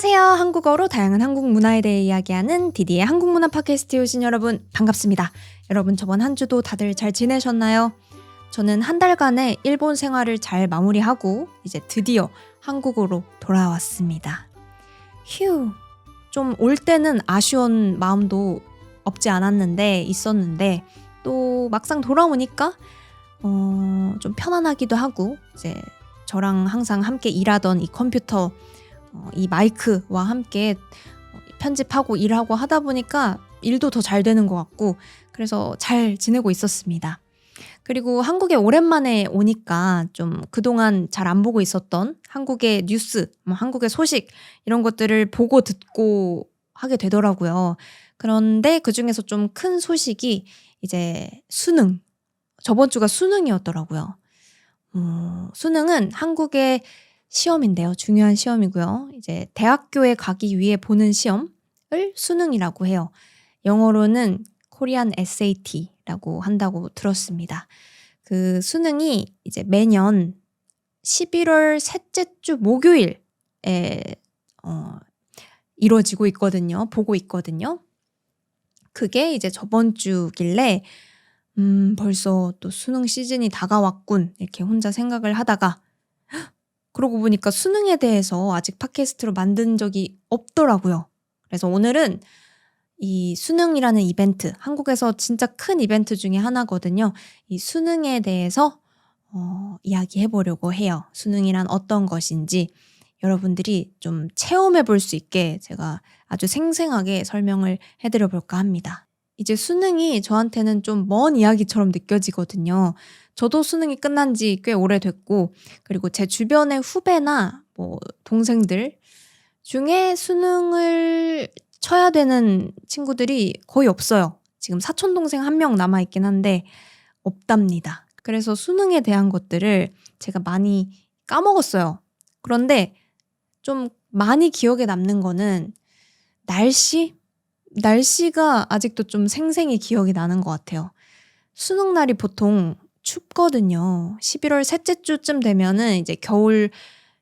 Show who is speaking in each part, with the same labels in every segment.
Speaker 1: 안녕하세요. 한국어로 다양한 한국 문화에 대해 이야기하는 디디의 한국문화 팟캐스트에 오신 여러분 반갑습니다. 여러분 저번 한 주도 다들 잘 지내셨나요? 저는 한 달간의 일본 생활을 잘 마무리하고 이제 드디어 한국으로 돌아왔습니다. 휴, 좀 올 때는 아쉬운 마음도 없지 않았는데 있었는데 또 막상 돌아오니까 좀 편안하기도 하고 이제 저랑 항상 함께 일하던 이 컴퓨터 이 마이크와 함께 편집하고 일하고 하다 보니까 일도 더 잘 되는 것 같고 그래서 잘 지내고 있었습니다. 그리고 한국에 오랜만에 오니까 좀 그동안 잘 안 보고 있었던 한국의 뉴스, 한국의 소식 이런 것들을 보고 듣고 하게 되더라고요. 그런데 그중에서 좀 큰 소식이 이제 수능, 저번 주가 수능이었더라고요. 수능은 한국의 시험인데요. 중요한 시험이고요. 이제 대학교에 가기 위해 보는 시험을 수능이라고 해요. 영어로는 Korean SAT라고 한다고 들었습니다. 그 수능이 이제 매년 11월 셋째 주 목요일에 이루어지고 있거든요. 보고 있거든요. 그게 이제 저번 주길래 벌써 또 수능 시즌이 다가왔군 이렇게 혼자 생각을 하다가 그러고 보니까 수능에 대해서 아직 팟캐스트로 만든 적이 없더라고요. 그래서 오늘은 이 수능이라는 이벤트, 한국에서 진짜 큰 이벤트 중에 하나거든요. 이 수능에 대해서 이야기해 보려고 해요. 수능이란 어떤 것인지 여러분들이 좀 체험해 볼 수 있게 제가 아주 생생하게 설명을 해드려 볼까 합니다. 이제 수능이 저한테는 좀 먼 이야기처럼 느껴지거든요. 저도 수능이 끝난 지 꽤 오래됐고 그리고 제 주변의 후배나 동생들 중에 수능을 쳐야 되는 친구들이 거의 없어요. 지금 사촌동생 한 명 남아있긴 한데 없답니다. 그래서 수능에 대한 것들을 제가 많이 까먹었어요. 그런데 좀 많이 기억에 남는 거는 날씨가 아직도 좀 생생히 기억이 나는 것 같아요. 수능 날이 보통 춥거든요. 11월 셋째 주쯤 되면은 이제 겨울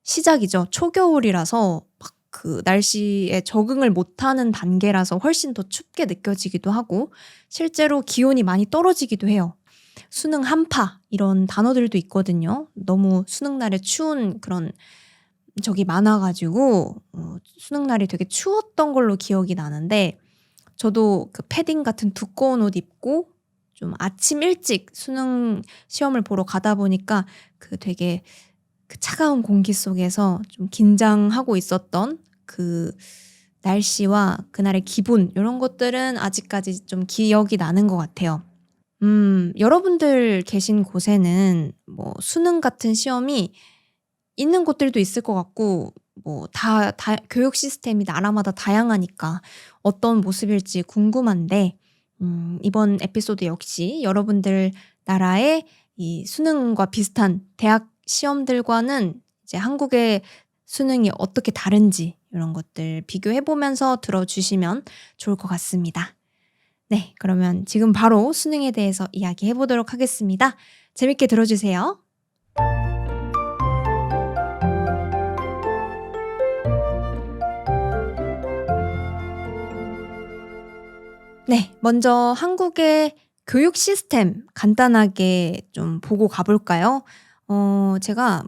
Speaker 1: 시작이죠. 초겨울이라서 막 그 날씨에 적응을 못하는 단계라서 훨씬 더 춥게 느껴지기도 하고 실제로 기온이 많이 떨어지기도 해요. 수능 한파 이런 단어들도 있거든요. 너무 수능 날에 추운 그런 적이 많아가지고 수능 날이 되게 추웠던 걸로 기억이 나는데 저도 그 패딩 같은 두꺼운 옷 입고 좀 아침 일찍 수능 시험을 보러 가다 보니까 그 되게 그 차가운 공기 속에서 좀 긴장하고 있었던 그 날씨와 그날의 기분 이런 것들은 아직까지 좀 기억이 나는 것 같아요. 여러분들 계신 곳에는 수능 같은 시험이 있는 곳들도 있을 것 같고 다 교육 시스템이 나라마다 다양하니까 어떤 모습일지 궁금한데 이번 에피소드 역시 여러분들 나라의 이 수능과 비슷한 대학 시험들과는 이제 한국의 수능이 어떻게 다른지 이런 것들 비교해보면서 들어주시면 좋을 것 같습니다. 네, 그러면 지금 바로 수능에 대해서 이야기해보도록 하겠습니다. 재밌게 들어주세요. 네, 먼저 한국의 교육 시스템 간단하게 좀 보고 가볼까요? 제가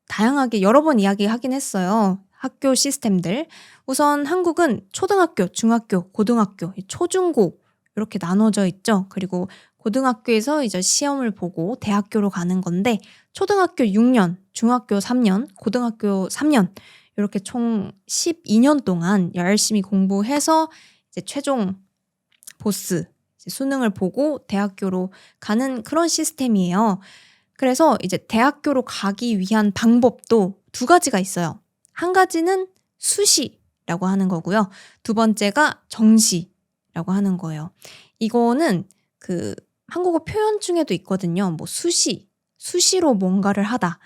Speaker 1: 다양하게 여러 번 이야기하긴 했어요. 학교 시스템들. 우선 한국은 초등학교, 중학교, 고등학교, 초중고 이렇게 나눠져 있죠. 그리고 고등학교에서 이제 시험을 보고 대학교로 가는 건데 초등학교 6년, 중학교 3년, 고등학교 3년 이렇게 총 12년 동안 열심히 공부해서 이제 최종 보스, 수능을 보고 대학교로 가는 그런 시스템이에요. 그래서 이제 대학교로 가기 위한 방법도 두 가지가 있어요. 한 가지는 수시라고 하는 거고요. 두 번째가 정시라고 하는 거예요. 이거는 그 한국어 표현 중에도 있거든요. 수시로 뭔가를 하다.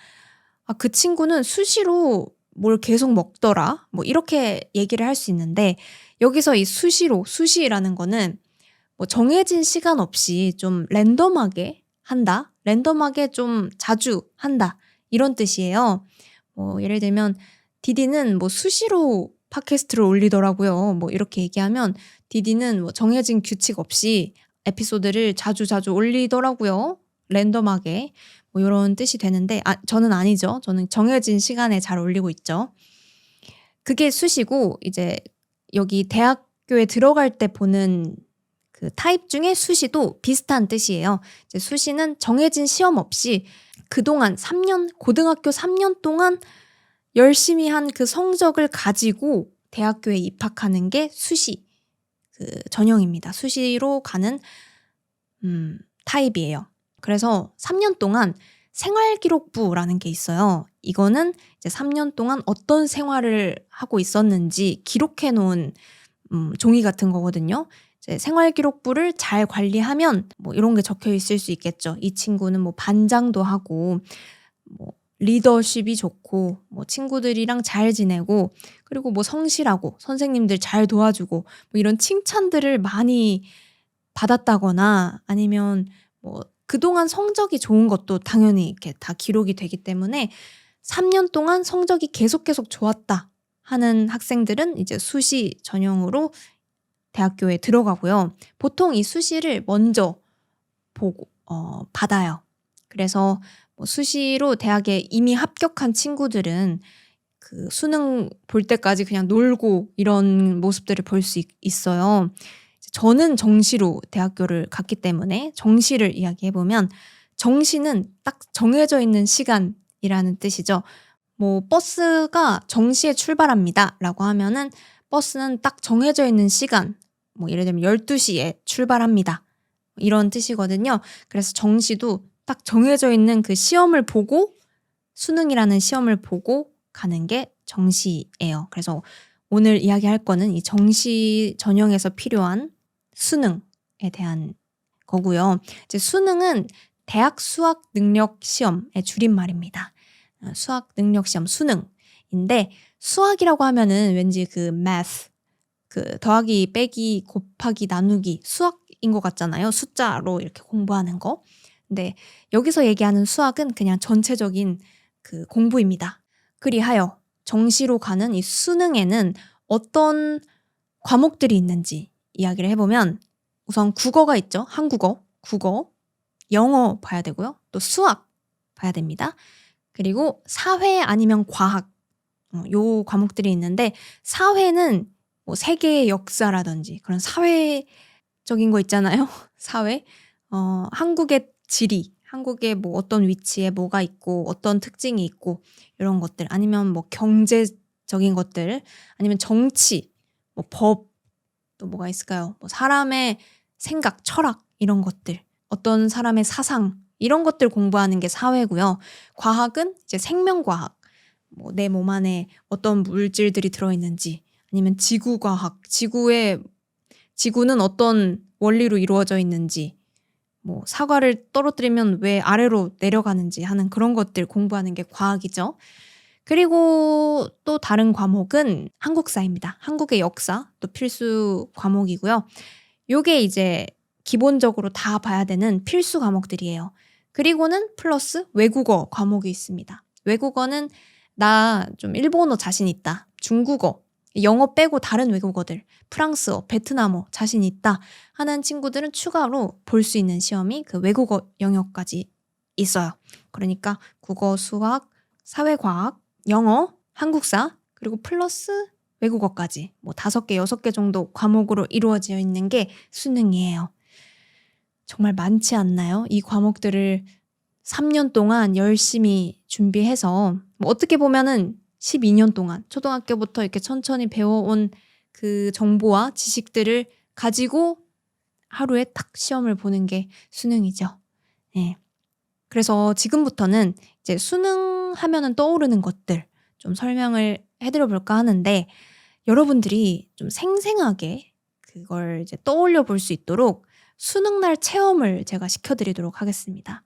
Speaker 1: 그 친구는 수시로 뭘 계속 먹더라. 이렇게 얘기를 할 수 있는데 여기서 이 수시라는 거는 정해진 시간 없이 좀 랜덤하게 한다. 랜덤하게 좀 자주 한다. 이런 뜻이에요. 예를 들면 디디는 수시로 팟캐스트를 올리더라고요. 뭐 이렇게 얘기하면 디디는 뭐 정해진 규칙 없이 에피소드를 자주자주 올리더라고요. 랜덤하게. 뭐 이런 뜻이 되는데 저는 아니죠. 저는 정해진 시간에 잘 올리고 있죠. 그게 수시고 이제 여기 대학교에 들어갈 때 보는 그 타입 중에 수시도 비슷한 뜻이에요. 이제 수시는 정해진 시험 없이 그동안 3년, 고등학교 3년 동안 열심히 한 그 성적을 가지고 대학교에 입학하는 게 수시 그 전형입니다. 수시로 가는 타입이에요. 그래서 3년 동안 생활기록부라는 게 있어요. 이거는 이제 3년 동안 어떤 생활을 하고 있었는지 기록해 놓은 종이 같은 거거든요. 이제 생활기록부를 잘 관리하면 뭐 이런 게 적혀 있을 수 있겠죠. 이 친구는 뭐 반장도 하고 뭐 리더십이 좋고 뭐 친구들이랑 잘 지내고 그리고 뭐 성실하고 선생님들 잘 도와주고 뭐 이런 칭찬들을 많이 받았다거나 아니면 뭐 그동안 성적이 좋은 것도 당연히 이렇게 다 기록이 되기 때문에 3년 동안 성적이 계속 좋았다 하는 학생들은 이제 수시 전형으로 대학교에 들어가고요. 보통 이 수시를 먼저 보고 받아요. 그래서 뭐 수시로 대학에 이미 합격한 친구들은 그 수능 볼 때까지 그냥 놀고 이런 모습들을 볼 수 있어요. 저는 정시로 대학교를 갔기 때문에 정시를 이야기해보면 정시는 딱 정해져 있는 시간이라는 뜻이죠. 뭐 버스가 정시에 출발합니다 라고 하면은 버스는 딱 정해져 있는 시간, 뭐 예를 들면 12시에 출발합니다. 이런 뜻이거든요. 그래서 정시도 딱 정해져 있는 그 시험을 보고 수능이라는 시험을 보고 가는 게 정시예요. 그래서 오늘 이야기할 거는 이 정시 전형에서 필요한 수능에 대한 거고요. 이제 수능은 대학 수학 능력 시험의 줄임말입니다. 수학 능력 시험 수능인데 수학이라고 하면은 왠지 그 math 그 더하기 빼기 곱하기 나누기 수학인 것 같잖아요. 숫자로 이렇게 공부하는 거. 근데 여기서 얘기하는 수학은 그냥 전체적인 그 공부입니다. 그리하여 정시로 가는 이 수능에는 어떤 과목들이 있는지 이야기를 해보면 우선 국어가 있죠. 한국어, 국어, 영어 봐야 되고요. 또 수학 봐야 됩니다. 그리고 사회 아니면 과학 요 과목들이 있는데 사회는 뭐 세계의 역사라든지 그런 사회적인 거 있잖아요. 사회. 한국의 지리, 한국의 뭐 어떤 위치에 뭐가 있고 어떤 특징이 있고 이런 것들 아니면 뭐 경제적인 것들 아니면 정치, 뭐 법, 또 뭐가 있을까요? 뭐 사람의 생각, 철학 이런 것들 어떤 사람의 사상 이런 것들 공부하는 게 사회고요. 과학은 이제 생명과학 뭐 내 몸 안에 어떤 물질들이 들어있는지 아니면 지구과학, 지구는 어떤 원리로 이루어져 있는지 뭐 사과를 떨어뜨리면 왜 아래로 내려가는지 하는 그런 것들 공부하는 게 과학이죠. 그리고 또 다른 과목은 한국사입니다. 한국의 역사 또 필수 과목이고요. 요게 이제 기본적으로 다 봐야 되는 필수 과목들이에요. 그리고는 플러스 외국어 과목이 있습니다. 외국어는 나 좀 일본어 자신 있다. 중국어, 영어 빼고 다른 외국어들, 프랑스어, 베트남어 자신 있다 하는 친구들은 추가로 볼 수 있는 시험이 그 외국어 영역까지 있어요. 그러니까 국어, 수학, 사회과학, 영어, 한국사, 그리고 플러스 외국어까지 뭐 5개, 6개 정도 과목으로 이루어져 있는 게 수능이에요. 정말 많지 않나요? 이 과목들을 3년 동안 열심히 준비해서 뭐 어떻게 보면은 12년 동안 초등학교부터 이렇게 천천히 배워온 그 정보와 지식들을 가지고 하루에 딱 시험을 보는 게 수능이죠. 네. 그래서 지금부터는 이제 수능 하면은 떠오르는 것들 좀 설명을 해드려 볼까 하는데 여러분들이 좀 생생하게 그걸 이제 떠올려 볼 수 있도록 수능날 체험을 제가 시켜드리도록 하겠습니다.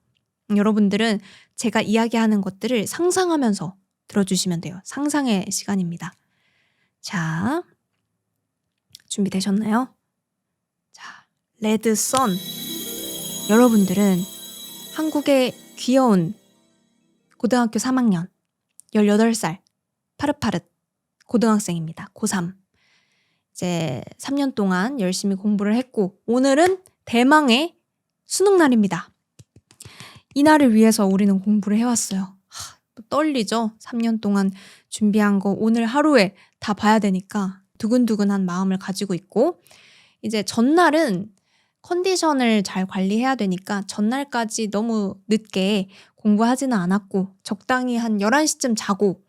Speaker 1: 여러분들은 제가 이야기하는 것들을 상상하면서 들어주시면 돼요. 상상의 시간입니다. 자, 준비되셨나요? 자, 레드 선. 여러분들은 한국의 귀여운 고등학교 3학년 18살 파릇파릇 고등학생입니다. 고3. 이제 3년 동안 열심히 공부를 했고 오늘은 대망의 수능 날입니다. 이 날을 위해서 우리는 공부를 해왔어요. 떨리죠? 3년 동안 준비한 거 오늘 하루에 다 봐야 되니까 두근두근한 마음을 가지고 있고 이제 전날은 컨디션을 잘 관리해야 되니까 전날까지 너무 늦게 공부하지는 않았고 적당히 한 11시쯤 자고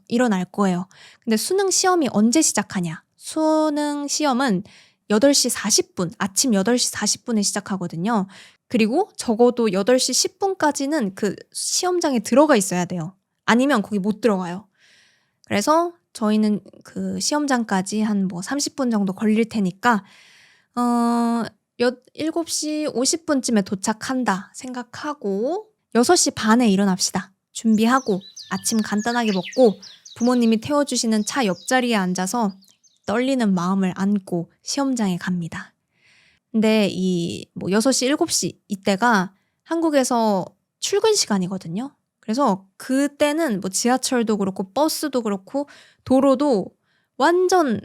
Speaker 1: 일어날 거예요. 근데 수능 시험이 언제 시작하냐? 수능 시험은 8시 40분, 아침 8시 40분에 시작하거든요. 그리고 적어도 8시 10분까지는 그 시험장에 들어가 있어야 돼요. 아니면 거기 못 들어가요. 그래서 저희는 그 시험장까지 한 30분 정도 걸릴 테니까 7시 50분쯤에 도착한다 생각하고 6시 반에 일어납시다. 준비하고 아침 간단하게 먹고 부모님이 태워주시는 차 옆자리에 앉아서 떨리는 마음을 안고 시험장에 갑니다. 근데 6시, 7시 이때가 한국에서 출근 시간이거든요. 그래서 그때는 지하철도 그렇고 버스도 그렇고 도로도 완전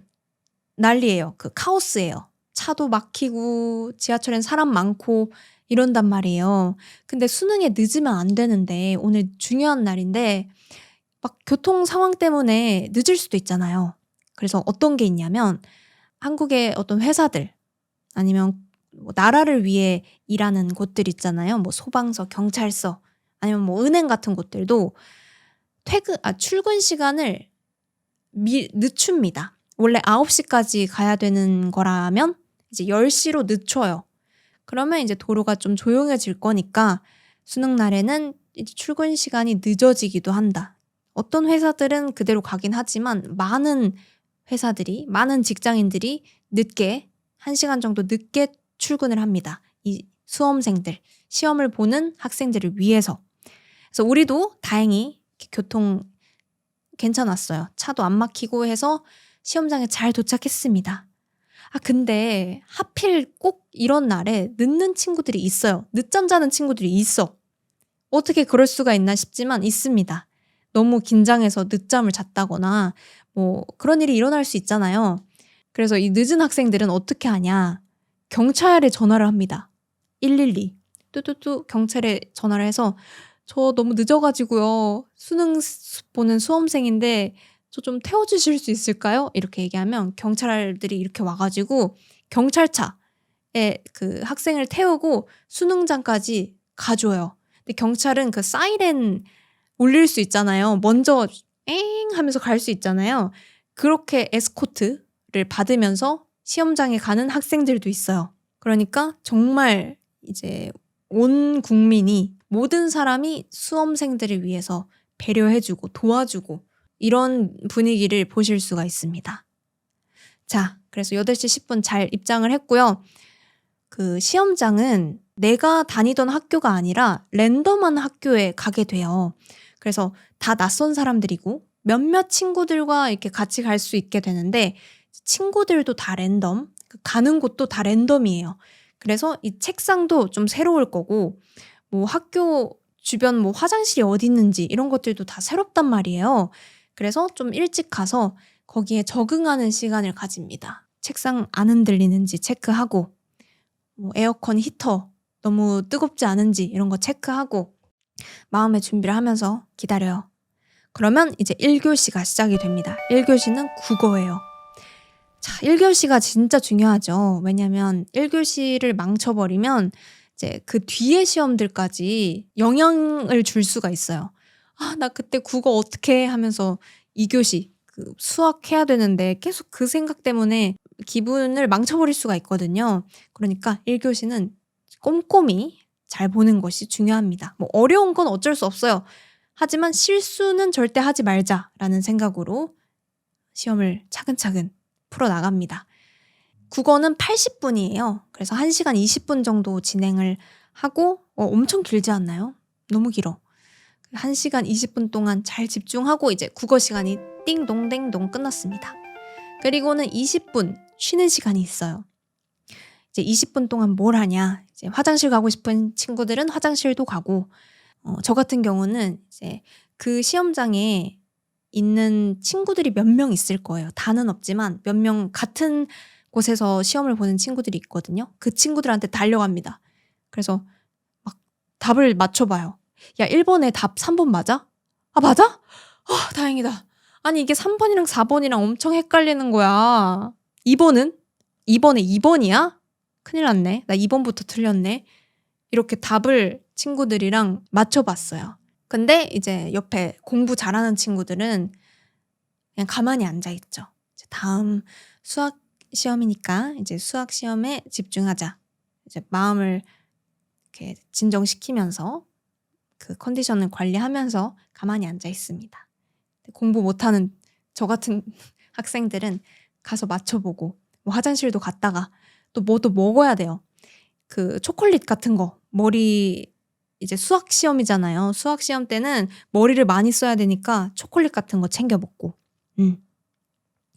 Speaker 1: 난리예요. 그 카오스예요. 차도 막히고 지하철엔 사람 많고 이런단 말이에요. 근데 수능에 늦으면 안 되는데 오늘 중요한 날인데 막 교통 상황 때문에 늦을 수도 있잖아요. 그래서 어떤 게 있냐면 한국의 어떤 회사들 아니면 나라를 위해 일하는 곳들 있잖아요. 소방서, 경찰서 아니면 은행 같은 곳들도 출근 시간을 늦춥니다. 원래 9시까지 가야 되는 거라면 이제 10시로 늦춰요. 그러면 이제 도로가 좀 조용해질 거니까 수능 날에는 이제 출근 시간이 늦어지기도 한다. 어떤 회사들은 그대로 가긴 하지만 많은 회사들이, 많은 직장인들이 늦게 1시간 정도 늦게 출근을 합니다. 이 수험생들, 시험을 보는 학생들을 위해서. 그래서 우리도 다행히 교통 괜찮았어요. 차도 안 막히고 해서 시험장에 잘 도착했습니다. 근데 하필 꼭 이런 날에 늦는 친구들이 있어요. 늦잠 자는 친구들이 있어. 어떻게 그럴 수가 있나 싶지만 있습니다. 너무 긴장해서 늦잠을 잤다거나 그런 일이 일어날 수 있잖아요. 그래서 이 늦은 학생들은 어떻게 하냐. 경찰에 전화를 합니다. 112. 뚜뚜뚜 경찰에 전화를 해서 저 너무 늦어가지고요. 수능 보는 수험생인데 저 좀 태워주실 수 있을까요? 이렇게 얘기하면 경찰들이 이렇게 와가지고 경찰차에 그 학생을 태우고 수능장까지 가줘요. 근데 경찰은 그 사이렌 울릴 수 있잖아요. 먼저 엥 하면서 갈 수 있잖아요. 그렇게 에스코트를 받으면서 시험장에 가는 학생들도 있어요. 그러니까 정말 이제 온 국민이 모든 사람이 수험생들을 위해서 배려해주고 도와주고 이런 분위기를 보실 수가 있습니다. 자, 그래서 8시 10분 잘 입장을 했고요. 그 시험장은 내가 다니던 학교가 아니라 랜덤한 학교에 가게 돼요. 그래서 다 낯선 사람들이고 몇몇 친구들과 이렇게 같이 갈 수 있게 되는데 친구들도 다 랜덤, 가는 곳도 다 랜덤이에요. 그래서 이 책상도 좀 새로울 거고 학교 주변 화장실이 어디 있는지 이런 것들도 다 새롭단 말이에요. 그래서 좀 일찍 가서 거기에 적응하는 시간을 가집니다. 책상 안 흔들리는지 체크하고 에어컨 히터 너무 뜨겁지 않은지 이런 거 체크하고 마음의 준비를 하면서 기다려요. 그러면 이제 1교시가 시작이 됩니다. 1교시는 국어예요. 자, 1교시가 진짜 중요하죠. 왜냐면 1교시를 망쳐버리면 이제 그 뒤에 시험들까지 영향을 줄 수가 있어요. 나 그때 국어 어떻게 하면서 2교시 그 수학 해야 되는데 계속 그 생각 때문에 기분을 망쳐버릴 수가 있거든요. 그러니까 1교시는 꼼꼼히 잘 보는 것이 중요합니다. 어려운 건 어쩔 수 없어요. 하지만 실수는 절대 하지 말자라는 생각으로 시험을 차근차근 풀어나갑니다. 국어는 80분이에요. 그래서 1시간 20분 정도 진행을 하고 엄청 길지 않나요? 너무 길어. 1시간 20분 동안 잘 집중하고 이제 국어 시간이 띵동댕동 끝났습니다. 그리고는 20분 쉬는 시간이 있어요. 이제 20분 동안 뭘 하냐? 이제 화장실 가고 싶은 친구들은 화장실도 가고 저 같은 경우는 이제 그 시험장에 있는 친구들이 몇 명 있을 거예요. 다는 없지만 몇 명 같은 곳에서 시험을 보는 친구들이 있거든요. 그 친구들한테 달려갑니다. 그래서 막 답을 맞춰봐요. 야, 1번에 답 3번 맞아? 아, 맞아? 다행이다. 아니, 이게 3번이랑 4번이랑 엄청 헷갈리는 거야. 2번은? 2번에 2번이야? 큰일 났네. 나 2번부터 틀렸네. 이렇게 답을 친구들이랑 맞춰봤어요. 근데 이제 옆에 공부 잘하는 친구들은 그냥 가만히 앉아있죠. 이제 다음 수학 시험이니까 이제 수학 시험에 집중하자. 이제 마음을 이렇게 진정시키면서 그 컨디션을 관리하면서 가만히 앉아 있습니다. 공부 못하는 저 같은 학생들은 가서 맞춰보고 뭐 화장실도 갔다가 또 뭐도 먹어야 돼요. 그 초콜릿 같은 거 머리 이제 수학 시험이잖아요. 수학 시험 때는 머리를 많이 써야 되니까 초콜릿 같은 거 챙겨 먹고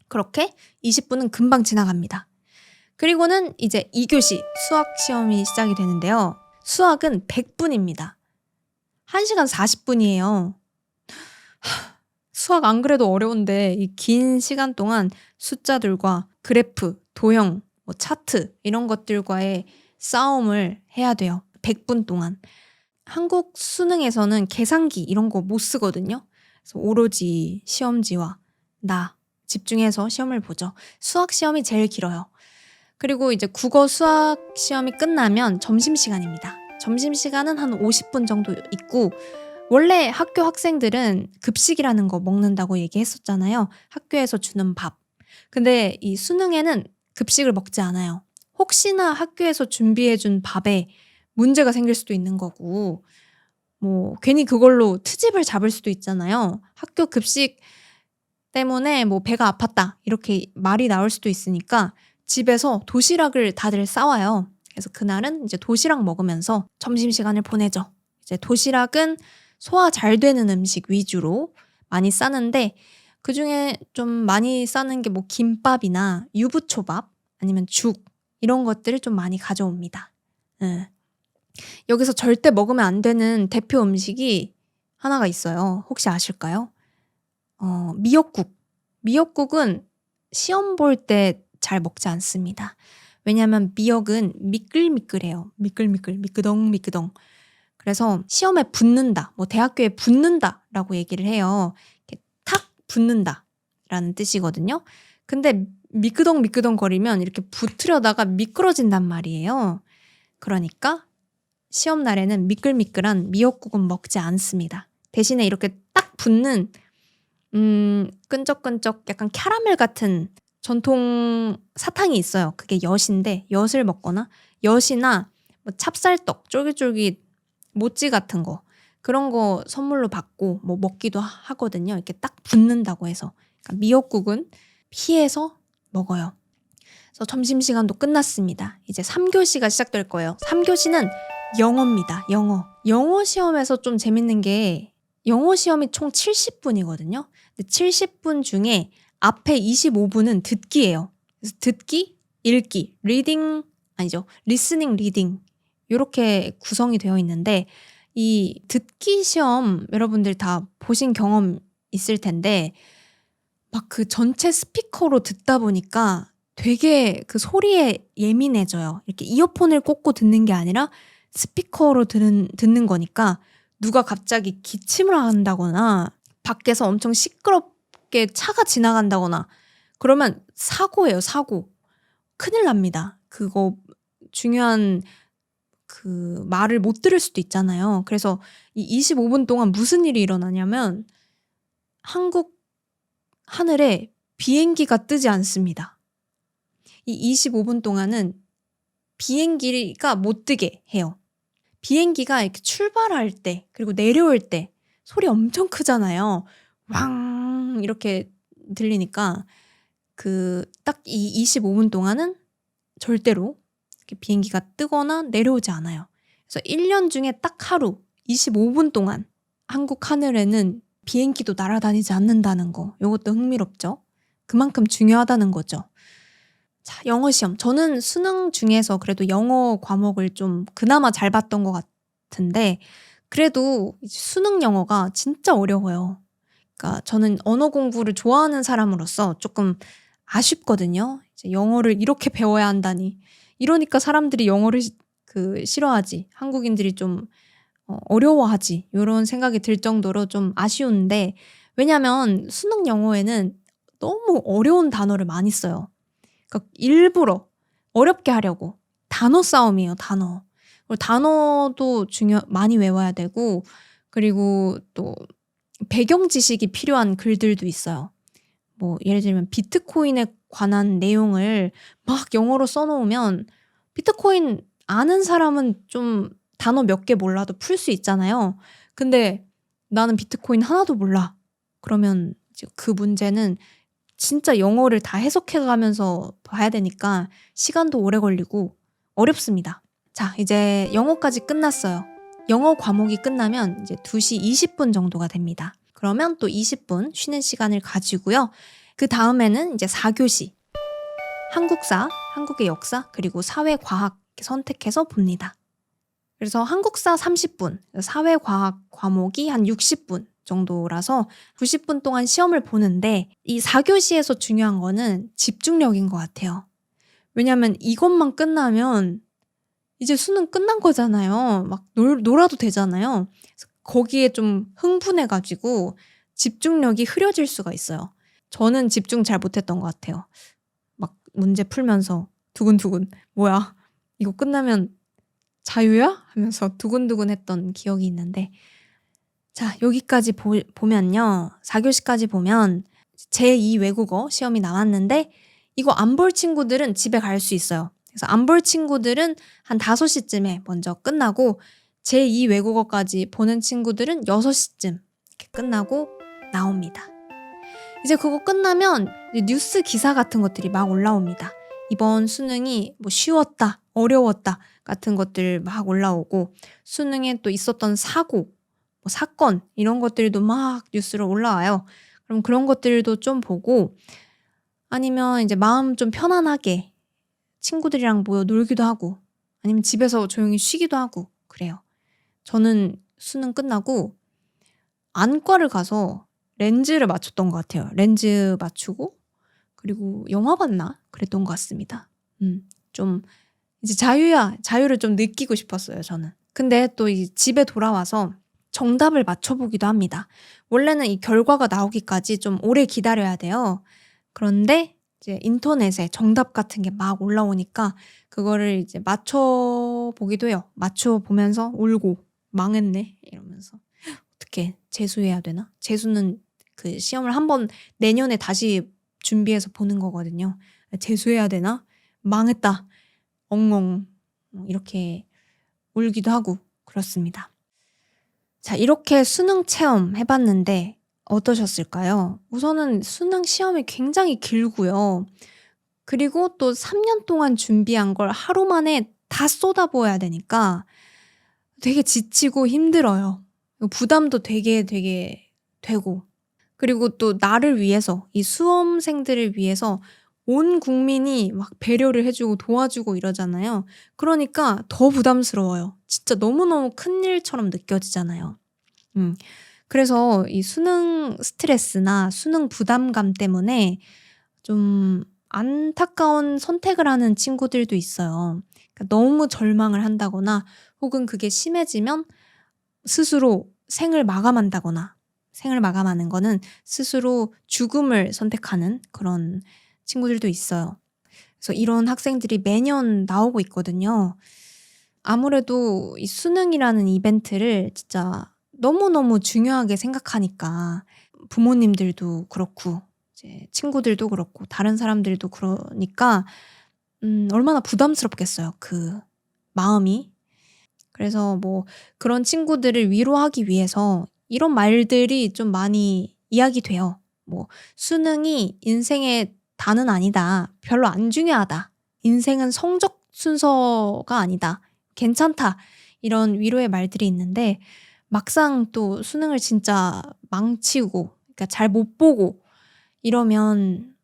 Speaker 1: 그렇게 20분은 금방 지나갑니다. 그리고는 이제 2교시 수학 시험이 시작이 되는데요. 수학은 100분입니다. 1시간 40분이에요. 수학 안 그래도 어려운데 이 긴 시간 동안 숫자들과 그래프, 도형, 뭐 차트 이런 것들과의 싸움을 해야 돼요. 100분 동안. 한국 수능에서는 계산기 이런 거 못 쓰거든요. 그래서 오로지 시험지와 나 집중해서 시험을 보죠. 수학 시험이 제일 길어요. 그리고 이제 국어 수학 시험이 끝나면 점심시간입니다. 점심시간은 한 50분 정도 있고 원래 학교 학생들은 급식이라는 거 먹는다고 얘기했었잖아요. 학교에서 주는 밥. 근데 이 수능에는 급식을 먹지 않아요. 혹시나 학교에서 준비해준 밥에 문제가 생길 수도 있는 거고 뭐 괜히 그걸로 트집을 잡을 수도 있잖아요. 학교 급식 때문에 뭐 배가 아팠다 이렇게 말이 나올 수도 있으니까 집에서 도시락을 다들 싸와요. 그래서 그날은 이제 도시락 먹으면서 점심시간을 보내죠. 이제 도시락은 소화 잘 되는 음식 위주로 많이 싸는데 그중에 좀 많이 싸는 게 뭐 김밥이나 유부초밥 아니면 죽 이런 것들을 좀 많이 가져옵니다. 여기서 절대 먹으면 안 되는 대표 음식이 하나가 있어요. 혹시 아실까요? 미역국. 미역국은 시험 볼 때 잘 먹지 않습니다. 왜냐하면 미역은 미끌미끌해요. 미끌미끌, 미끄덩, 미끄덩. 그래서 시험에 붙는다, 뭐 대학교에 붙는다라고 얘기를 해요. 이렇게 탁 붙는다라는 뜻이거든요. 근데 미끄덩 미끄덩 거리면 이렇게 붙으려다가 미끄러진단 말이에요. 그러니까 시험 날에는 미끌미끌한 미역국은 먹지 않습니다. 대신에 이렇게 딱 붙는 끈적끈적 약간 캐러멜 같은 전통 사탕이 있어요. 그게 엿인데 엿을 먹거나 엿이나 뭐 찹쌀떡 쫄깃쫄깃 모찌 같은 거 그런 거 선물로 받고 뭐 먹기도 하거든요. 이렇게 딱 붙는다고 해서. 그러니까 미역국은 피해서 먹어요. 그래서 점심시간도 끝났습니다. 이제 3교시가 시작될 거예요. 3교시는 영어입니다. 영어 시험에서 좀 재밌는 게 영어 시험이 총 70분이거든요. 근데 70분 중에 앞에 25분은 듣기예요. 그래서 듣기, 읽기, 리딩 아니죠. 리스닝, 리딩 이렇게 구성이 되어 있는데 이 듣기 시험 여러분들 다 보신 경험 있을 텐데 막 그 전체 스피커로 듣다 보니까 되게 그 소리에 예민해져요. 이렇게 이어폰을 꽂고 듣는 게 아니라 스피커로 듣는 거니까 누가 갑자기 기침을 한다거나 밖에서 엄청 시끄럽게 차가 지나간다거나 그러면 사고예요, 사고. 큰일 납니다. 그거 중요한 그 말을 못 들을 수도 있잖아요. 그래서 이 25분 동안 무슨 일이 일어나냐면 한국 하늘에 비행기가 뜨지 않습니다. 이 25분 동안은 비행기가 못 뜨게 해요. 비행기가 이렇게 출발할 때 그리고 내려올 때 소리 엄청 크잖아요. 왕 이렇게 들리니까 그 딱 이 25분 동안은 절대로 이렇게 비행기가 뜨거나 내려오지 않아요. 그래서 1년 중에 딱 하루 25분 동안 한국 하늘에는 비행기도 날아다니지 않는다는 거. 이것도 흥미롭죠. 그만큼 중요하다는 거죠. 자, 영어 시험. 저는 수능 중에서 그래도 영어 과목을 좀 그나마 잘 봤던 것 같은데 그래도 이제 수능 영어가 진짜 어려워요. 그러니까 저는 언어 공부를 좋아하는 사람으로서 조금 아쉽거든요. 이제 '영어를 이렇게 배워야 한다니.' 이러니까 사람들이 영어를 싫어하지. 한국인들이 좀 어려워하지. 요런 생각이 들 정도로 좀 아쉬운데, 왜냐면 수능 영어에는 너무 어려운 단어를 많이 써요. 그러니까 일부러 어렵게 하려고. 단어 싸움이에요, 단어. 그리고 단어도 많이 외워야 되고, 그리고 또 배경 지식이 필요한 글들도 있어요. 뭐 예를 들면 비트코인에 관한 내용을 막 영어로 써 놓으면 비트코인 아는 사람은 좀 단어 몇 개 몰라도 풀 수 있잖아요. 근데 나는 비트코인 하나도 몰라. 그러면 이제 그 문제는 진짜 영어를 다 해석해 가면서 봐야 되니까 시간도 오래 걸리고 어렵습니다. 자, 이제 영어까지 끝났어요. 영어 과목이 끝나면 이제 2시 20분 정도가 됩니다. 그러면 또 20분 쉬는 시간을 가지고요. 그다음에는 이제 4교시. 한국사, 한국의 역사, 그리고 사회과학 이렇게 선택해서 봅니다. 그래서 한국사 30분, 사회과학 과목이 한 60분 정도라서 90분 동안 시험을 보는데, 이 4교시에서 중요한 거는 집중력인 것 같아요. 왜냐면 이것만 끝나면 이제 수능 끝난 거잖아요. 막 놀아도 되잖아요. 그래서 거기에 좀 흥분해 가지고 집중력이 흐려질 수가 있어요. 저는 집중 잘 못했던 것 같아요. 막 문제 풀면서 두근두근 '뭐야? 이거 끝나면 자유야?' 하면서 두근두근했던 기억이 있는데, 자, 여기까지 보면요. 4교시까지 보면 제2 외국어 시험이 남았는데, 이거 안 볼 친구들은 집에 갈 수 있어요. 그래서 안 볼 친구들은 한 5시쯤에 먼저 끝나고, 제2 외국어까지 보는 친구들은 6시쯤 이렇게 끝나고 나옵니다. 이제 그거 끝나면 이제 뉴스 기사 같은 것들이 막 올라옵니다. 이번 수능이 뭐 쉬웠다, 어려웠다 같은 것들 막 올라오고, 수능에 또 있었던 사고, 뭐 사건 이런 것들도 막 뉴스로 올라와요. 그럼 그런 것들도 좀 보고, 아니면 이제 마음 좀 편안하게 친구들이랑 모여 놀기도 하고, 아니면 집에서 조용히 쉬기도 하고 그래요. 저는 수능 끝나고 안과를 가서 렌즈를 맞췄던 것 같아요. 렌즈 맞추고 그리고 영화 봤나? 그랬던 것 같습니다. 좀 이제 자유를 좀 느끼고 싶었어요, 저는. 근데 또 이 집에 돌아와서 정답을 맞춰보기도 합니다. 원래는 이 결과가 나오기까지 좀 오래 기다려야 돼요. 그런데 이제 인터넷에 정답 같은 게 막 올라오니까 그거를 이제 맞춰보기도 해요. 맞춰보면서 울고 '망했네.' 이러면서. '어떻게 재수해야 되나?' 재수는 그 시험을 한 번 내년에 다시 준비해서 보는 거거든요. '재수해야 되나? 망했다. 엉엉.' 이렇게 울기도 하고 그렇습니다. 자, 이렇게 수능 체험 해 봤는데 어떠셨을까요? 우선은 수능 시험이 굉장히 길고요. 그리고 또 3년 동안 준비한 걸 하루 만에 다 쏟아부어야 되니까 되게 지치고 힘들어요. 부담도 되게 되고, 그리고 또 나를 위해서, 이 수험생들을 위해서 온 국민이 막 배려를 해 주고 도와주고 이러잖아요. 그러니까 더 부담스러워요. 진짜 너무너무 큰일처럼 느껴지잖아요. 음. 그래서 이 수능 스트레스나 수능 부담감 때문에 좀 안타까운 선택을 하는 친구들도 있어요. 그러니까 너무 절망을 한다거나, 혹은 그게 심해지면 스스로 생을 마감한다거나, 생을 마감하는 거는 스스로 죽음을 선택하는 그런 친구들도 있어요. 그래서 이런 학생들이 매년 나오고 있거든요. 아무래도 이 수능이라는 이벤트를 진짜 너무너무 중요하게 생각하니까 부모님들도 그렇고 이제 친구들도 그렇고 다른 사람들도 그러니까 얼마나 부담스럽겠어요, 그 마음이. 그래서 뭐 그런 친구들을 위로하기 위해서 이런 말들이 좀 많이 이야기돼요. 뭐 "수능이 인생의 다는 아니다. 별로 안 중요하다. 인생은 성적 순서가 아니다. 괜찮다." 이런 위로의 말들이 있는데, 막상 또 수능을 진짜 망치고, 그러니까 잘 못 보고 이러면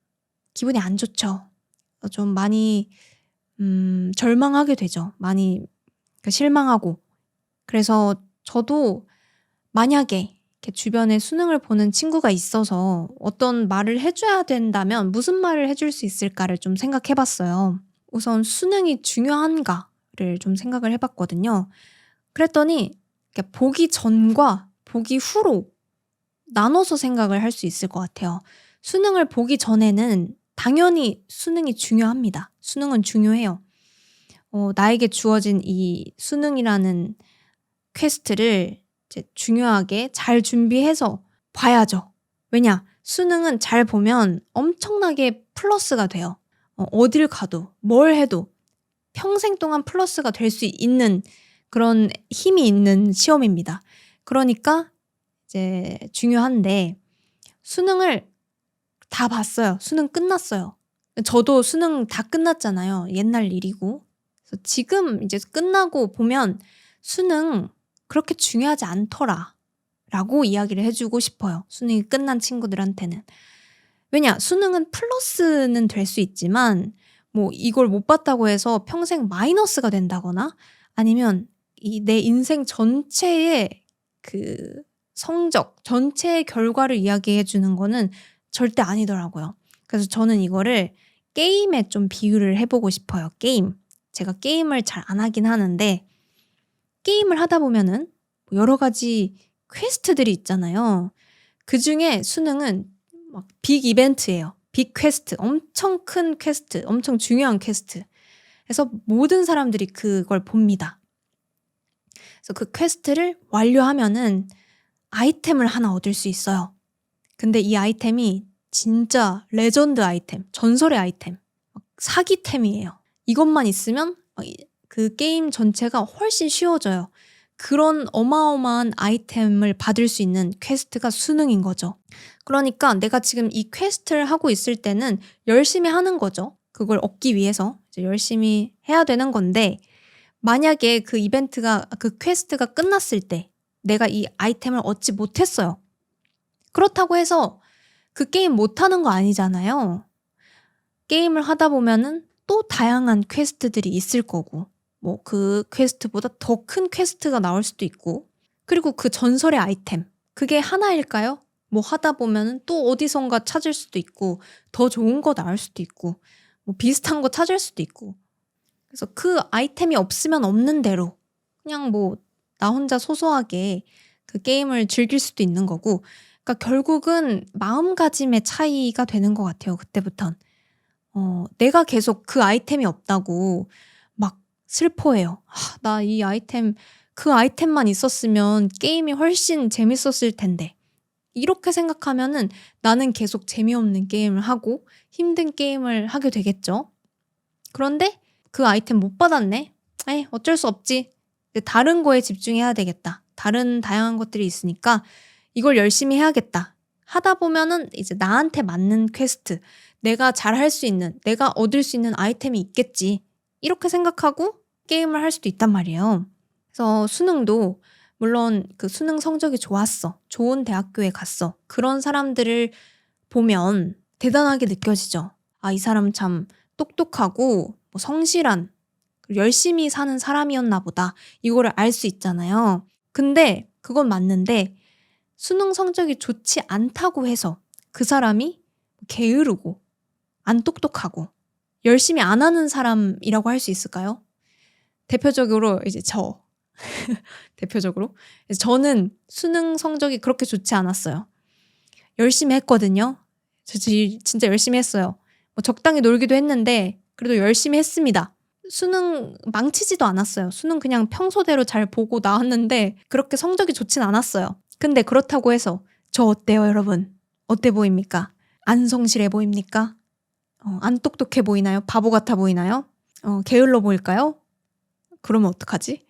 Speaker 1: 기분이 안 좋죠. 좀 많이 절망하게 되죠. 많이, 그러니까 실망하고. 그래서 저도 만약에 이렇게 주변에 수능을 보는 친구가 있어서 어떤 말을 해줘야 된다면 무슨 말을 해줄 수 있을까를 좀 생각해 봤어요. 우선 수능이 중요한가를 좀 생각을 해봤거든요. 그랬더니 이렇게 보기 전과 보기 후로 나눠서 생각을 할 수 있을 것 같아요. 수능을 보기 전에는 당연히 수능이 중요합니다. 수능은 중요해요. 나에게 주어진 이 수능이라는 퀘스트를 이제 중요하게 잘 준비해서 봐야죠. 왜냐? 수능은 잘 보면 엄청나게 플러스가 돼요. 어딜 가도 뭘 해도 평생 동안 플러스가 될 수 있는 그런 힘이 있는 시험입니다. 그러니까 이제 중요한데 수능을 다 봤어요. 수능 끝났어요. 저도 수능 다 끝났잖아요. 옛날 일이고. 그래서 지금 이제 끝나고 보면 수능 그렇게 중요하지 않더라 라고 이야기를 해주고 싶어요. 수능이 끝난 친구들한테는. 왜냐? 수능은 플러스는 될 수 있지만 뭐 이걸 못 봤다고 해서 평생 마이너스가 된다거나 아니면 이 내 인생 전체의 그 성적, 전체의 결과를 이야기해 주는 거는 절대 아니더라고요. 그래서 저는 이거를 게임에 좀 비유를 해보고 싶어요. 게임. 제가 게임을 잘 안 하긴 하는데 게임을 하다 보면은 여러 가지 퀘스트들이 있잖아요. 그 중에 수능은 막 빅 이벤트예요. 빅 퀘스트, 엄청 큰 퀘스트, 엄청 중요한 퀘스트. 그래서 모든 사람들이 그걸 봅니다. 그래서 그 퀘스트를 완료하면은 아이템을 하나 얻을 수 있어요. 근데 이 아이템이 진짜 레전드 아이템, 전설의 아이템, 사기템이에요. 이것만 있으면 그 게임 전체가 훨씬 쉬워져요. 그런 어마어마한 아이템을 받을 수 있는 퀘스트가 수능인 거죠. 그러니까 내가 지금 이 퀘스트를 하고 있을 때는 열심히 하는 거죠. 그걸 얻기 위해서 이제 열심히 해야 되는 건데 만약에 그 이벤트가 그 퀘스트가 끝났을 때 내가 이 아이템을 얻지 못했어요. 그렇다고 해서 그 게임 못하는 거 아니잖아요. 게임을 하다 보면은 또 다양한 퀘스트들이 있을 거고 뭐 그 퀘스트보다 더 큰 퀘스트가 나올 수도 있고 그리고 그 전설의 아이템 그게 하나일까요? 뭐 하다 보면은 또 어디선가 찾을 수도 있고 더 좋은 거 나올 수도 있고 뭐 비슷한 거 찾을 수도 있고 그래서 그 아이템이 없으면 없는 대로 그냥 뭐 나 혼자 소소하게 그 게임을 즐길 수도 있는 거고 그러니까 결국은 마음가짐의 차이가 되는 것 같아요. 그때부턴. 내가 계속 그 아이템이 없다고 막 슬퍼해요. 나 이 아이템 그 아이템만 있었으면 게임이 훨씬 재밌었을 텐데. 이렇게 생각하면은 나는 계속 재미없는 게임을 하고 힘든 게임을 하게 되겠죠. 그런데 그 아이템 못 받았네. 에이, 어쩔 수 없지. 다른 거에 집중해야 되겠다. 다른 다양한 것들이 있으니까 이걸 열심히 해야겠다. 하다 보면은 이제 나한테 맞는 퀘스트, 내가 잘 할 수 있는, 내가 얻을 수 있는 아이템이 있겠지. 이렇게 생각하고 게임을 할 수도 있단 말이에요. 그래서 수능도 물론 그 수능 성적이 좋았어. 좋은 대학교에 갔어. 그런 사람들을 보면 대단하게 느껴지죠. 이 사람 참 똑똑하고 뭐 성실한 열심히 사는 사람이었나 보다. 이거를 알 수 있잖아요. 근데 그건 맞는데 수능 성적이 좋지 않다고 해서 그 사람이 게으르고 안 똑똑하고 열심히 안 하는 사람이라고 할 수 있을까요? 대표적으로 이제 대표적으로 저는 수능 성적이 그렇게 좋지 않았어요. 열심히 했거든요. 진짜 열심히 했어요. 뭐 적당히 놀기도 했는데 그래도 열심히 했습니다. 수능 망치지도 않았어요. 수능 그냥 평소대로 잘 보고 나왔는데 그렇게 성적이 좋진 않았어요. 근데 그렇다고 해서 저 어때요, 여러분? 어때 보입니까? 안 성실해 보입니까? 안 똑똑해 보이나요? 바보 같아 보이나요? 게을러 보일까요? 그러면 어떡하지?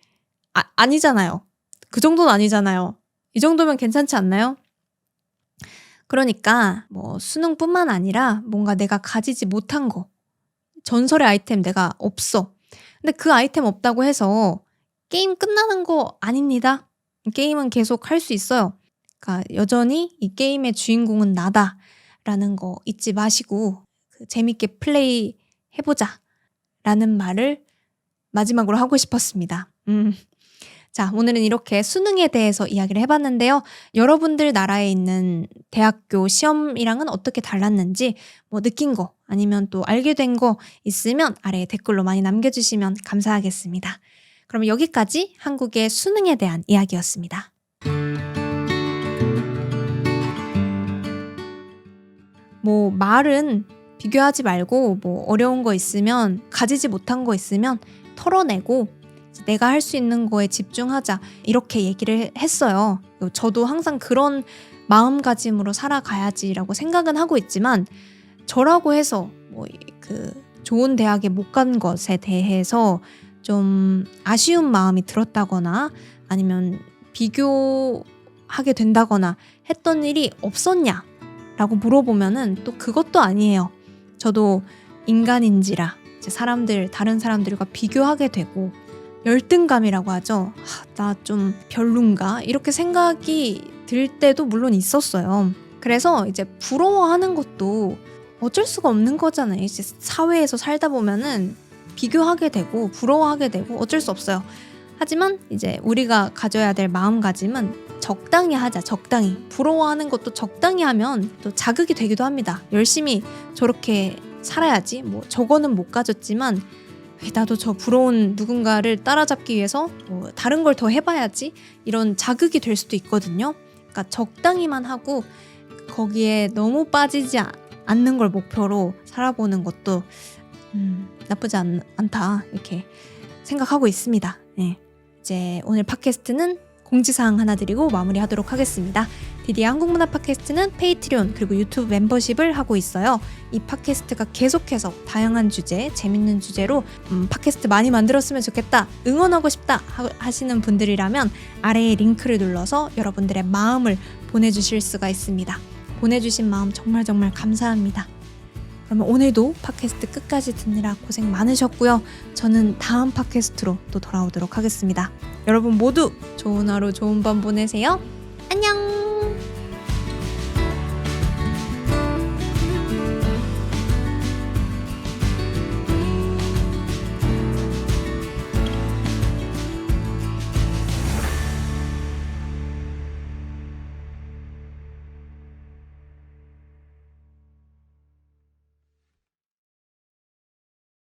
Speaker 1: 아니잖아요. 그 정도는 아니잖아요. 이 정도면 괜찮지 않나요? 그러니까 뭐 수능뿐만 아니라 뭔가 내가 가지지 못한 거 전설의 아이템 내가 없어. 근데 그 아이템 없다고 해서 게임 끝나는 거 아닙니다. 게임은 계속 할 수 있어요. 그러니까 여전히 이 게임의 주인공은 나다라는 거 잊지 마시고 재밌게 플레이 해보자 라는 말을 마지막으로 하고 싶었습니다. 자, 오늘은 이렇게 수능에 대해서 이야기를 해봤는데요. 여러분들 나라에 있는 대학교 시험이랑은 어떻게 달랐는지 뭐 느낀 거 아니면 또 알게 된 거 있으면 아래에 댓글로 많이 남겨주시면 감사하겠습니다. 그럼 여기까지 한국의 수능에 대한 이야기였습니다. 뭐 말은 비교하지 말고 뭐 어려운 거 있으면 가지지 못한 거 있으면 털어내고 내가 할 수 있는 거에 집중하자 이렇게 얘기를 했어요. 저도 항상 그런 마음가짐으로 살아가야지라고 생각은 하고 있지만 저라고 해서 뭐 그 좋은 대학에 못 간 것에 대해서 좀 아쉬운 마음이 들었다거나 아니면 비교하게 된다거나 했던 일이 없었냐? 라고 물어보면은 또 그것도 아니에요. 저도 인간인지라 이제 다른 사람들과 비교하게 되고 열등감이라고 하죠. 나 좀 별론가? 이렇게 생각이 들 때도 물론 있었어요. 그래서 이제 부러워하는 것도 어쩔 수가 없는 거잖아요. 이제 사회에서 살다 보면은 비교하게 되고 부러워하게 되고 어쩔 수 없어요. 하지만 이제 우리가 가져야 될 마음가짐은 적당히 하자. 적당히. 부러워하는 것도 적당히 하면 또 자극이 되기도 합니다. 열심히 저렇게 살아야지. 뭐 저거는 못 가졌지만 나도 저 부러운 누군가를 따라잡기 위해서 뭐 다른 걸 더 해봐야지. 이런 자극이 될 수도 있거든요. 그러니까 적당히만 하고 거기에 너무 빠지지 않는 걸 목표로 살아보는 것도 나쁘지 않다. 이렇게 생각하고 있습니다. 네. 이제 오늘 팟캐스트는 공지사항 하나 드리고 마무리하도록 하겠습니다. 디디의 한국문화 팟캐스트는 페이트리온 그리고 유튜브 멤버십을 하고 있어요. 이 팟캐스트가 계속해서 다양한 주제, 재밌는 주제로 팟캐스트 많이 만들었으면 좋겠다, 응원하고 싶다 하시는 분들이라면 아래에 링크를 눌러서 여러분들의 마음을 보내주실 수가 있습니다. 보내주신 마음 정말 감사합니다. 그러면 오늘도 팟캐스트 끝까지 듣느라 고생 많으셨고요. 저는 다음 팟캐스트로 또 돌아오도록 하겠습니다. 여러분 모두 좋은 하루 좋은 밤 보내세요. 안녕.